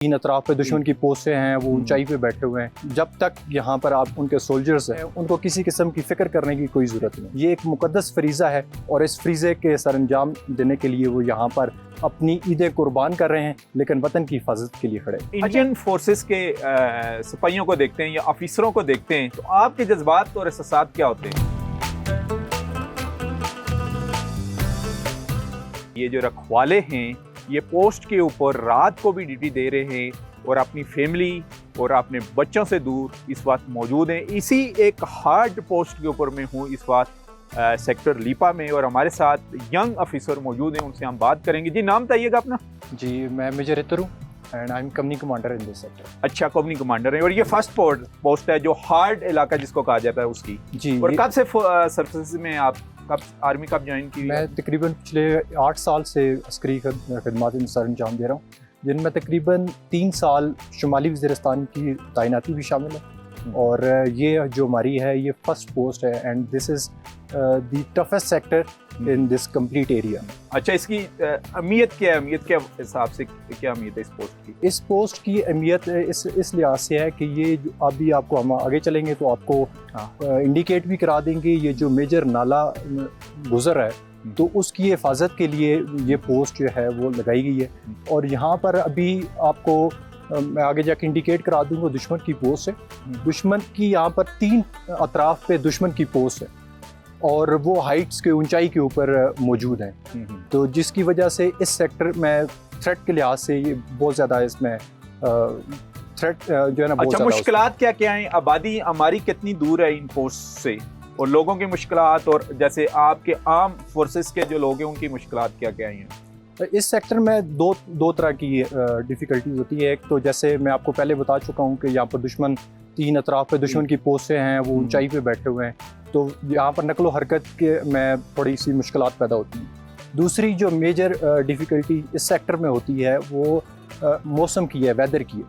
तीन अतराफ पे दुश्मन की पोस्टें हैं, वो ऊंचाई पे बैठे हुए हैं। जब तक यहाँ पर आप उनके सोल्जर्स हैं, उनको किसी किस्म की फिक्र करने की कोई ज़रूरत नहीं। ये एक मुकद्दस फरीज़ा है और इस फरीज़े के सरअंजाम देने के लिए वो यहाँ पर अपनी ईदें कुर्बान कर रहे हैं, लेकिन वतन की हिफाजत के लिए खड़े। इंडियन फोर्सेस के सिपाहियों को देखते हैं या ऑफिसरों को देखते हैं तो आपके जज्बात और एहसास क्या होते हैं? ये जो रखवाले हैं ये पोस्ट के ऊपर रात को भी ड्यूटी दे रहे हैं और अपनी फैमिली और अपने बच्चों से दूर इस वक्त मौजूद हैं। इसी एक हार्ड पोस्ट के ऊपर मैं हूँ इस वक्त सेक्टर लीपा में और हमारे साथ यंग ऑफिसर मौजूद हैं, उनसे हम बात करेंगे। जी नाम बताइएगा अपना। जी मैं मेजर रितर हूँ and I am company commander in this sector. अच्छा, कंपनी कमांडर है और ये फर्स्ट पोस्ट है जो हार्ड इलाका जिसको कहा जाता है उसकी। जी। और कब से सर्विस में आप कब आर्मी कब ज्वाइन की? मैं तकरीबन पिछले 8 साल से अस्करी खदमात सर अंजाम दे रहा हूँ, जिनमें तकरीबन 3 साल शुमाली वज़ीरिस्तान की तैनाती भी शामिल है। और ये जो हमारी है ये फर्स्ट पोस्ट है and this is the toughest sector in this complete area. अच्छा, इसकी अहमियत क्या है? अहमियत के हिसाब से क्या अहमियत है इस पोस्ट की? इस पोस्ट की अहमियत इस लिहाज से है कि ये अभी आपको हम आगे चलेंगे तो आपको इंडिकेट भी करा देंगे। ये जो मेजर नाला गुजर है तो उसकी हिफाजत के लिए ये पोस्ट जो है वो लगाई गई है। और यहाँ पर अभी आपको मैं आगे जाके इंडिकेट करा दूंगा दुश्मन की पोस्ट है। दुश्मन की यहाँ पर 3 अतराफ पे दुश्मन की पोस्ट है और वो हाइट्स के ऊंचाई के ऊपर मौजूद हैं, तो जिसकी वजह से इस सेक्टर में थ्रेट के लिहाज से ये बहुत ज़्यादा इसमें थ्रेट जो है ना। अच्छा, मुश्किलात क्या क्या हैं? आबादी हमारी कितनी दूर है इन पोस्ट से और लोगों की मुश्किलात, और जैसे आपके आम फोर्सेस के जो लोग हैं उनकी मुश्किलात क्या क्या हैं? इस सेक्टर में दो तरह की डिफ़िकल्टीज होती है। एक तो जैसे मैं आपको पहले बता चुका हूँ कि यहाँ पर दुश्मन 3 अतराफ पे दुश्मन की पोस्टें हैं, वो ऊंचाई पे बैठे हुए हैं, तो यहाँ पर नकलो हरकत के में थोड़ी सी मुश्किलात पैदा होती हैं। दूसरी जो मेजर डिफ़िकल्टी इस सेक्टर में होती है वो मौसम की है, वेदर की है।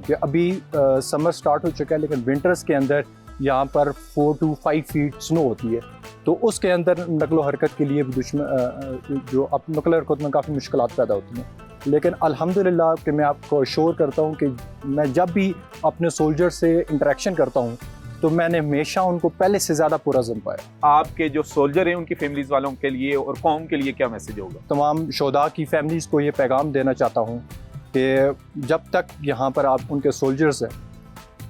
कि अभी समर स्टार्ट हो चुका है लेकिन विंटर्स के अंदर यहाँ पर 4 to 5 फीट स्नो होती है, तो उसके अंदर नकलो हरकत के लिए दुश्मन जो अब नकलो हरकत में काफ़ी मुश्किलात पैदा होती हैं। लेकिन अल्हम्दुलिल्लाह कि मैं आपको श्योर करता हूँ कि मैं जब भी अपने सोल्जर से इंटरेक्शन करता हूँ तो मैंने हमेशा उनको पहले से ज़्यादा पुरअज़्म पाया। आपके जो सोल्जर हैं उनकी फैमिलीज़ वालों के लिए और कौम के लिए क्या मैसेज होगा? तमाम शोधा की फैमिलीज़ को ये पैगाम देना चाहता हूँ कि जब तक यहाँ पर आप उनके सोल्जर्स हैं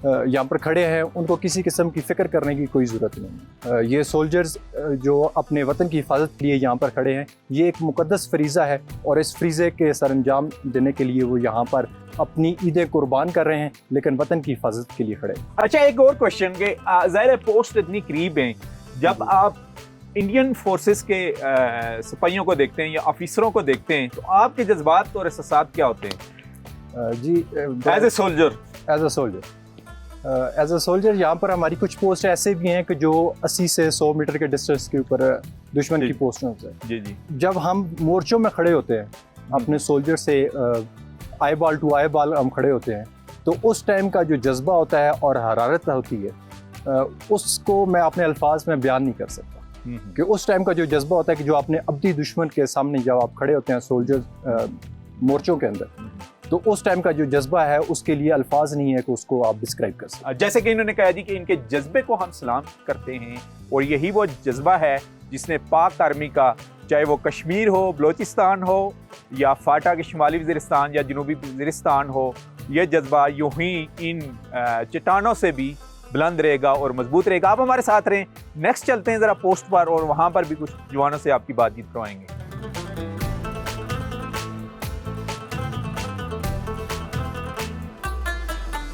यहाँ पर खड़े हैं, उनको किसी किस्म की फ़िक्र करने की कोई ज़रूरत नहीं। ये सोल्जर्स जो अपने वतन की हिफाजत के लिए यहाँ पर खड़े हैं, ये एक मुकद्दस फरीज़ा है और इस फरीज़े के सरअंजाम देने के लिए वो यहाँ पर अपनी ईदें कुर्बान कर रहे हैं, लेकिन वतन की हिफाजत के लिए खड़े। अच्छा, एक और क्वेश्चन के ज़ाहिर पोस्ट इतनी करीब हैं, जब आप इंडियन फोर्सेस के सिपाहियों को देखते हैं या ऑफिसरों को देखते हैं तो आपके जज्बात और एहसास क्या होते हैं? जी एज ए सोल्जर यहाँ पर हमारी कुछ पोस्ट ऐसे भी हैं कि जो 80 से 100 मीटर के डिस्टेंस के ऊपर दुश्मन की पोस्ट होते हैं। जी जी। जब हम मोर्चों में खड़े होते हैं अपने सोल्जर से आई बाल टू आई बाल हम खड़े होते हैं, तो उस टाइम का जो जज्बा होता है और हरारत होती है उसको मैं अपने अल्फाज में बयान नहीं कर सकता। कि उस टाइम का जो जज्बा होता है कि जो अपने अब्दी दुश्मन के सामने जब आप खड़े होते हैं सोल्जर मोर्चों के अंदर, तो उस टाइम का जो जज्बा है उसके लिए अल्फाज नहीं है कि उसको आप डिस्क्राइब कर सकते। जैसे कि इन्होंने कहा जी कि इनके जज्बे को हम सलाम करते हैं और यही वो जज्बा है जिसने पाक आर्मी का, चाहे वो कश्मीर हो, बलोचिस्तान हो या फाटा के शुमाली वज़ीरिस्तान या जनूबी वज़ीरिस्तान हो, ये जज्बा यूं ही इन चट्टानों से भी बुलंद रहेगा और मजबूत रहेगा। आप हमारे साथ रहें, नेक्स्ट चलते हैं ज़रा पोस्ट पर और वहाँ पर भी कुछ जवानों से आपकी बातचीत करवाएंगे।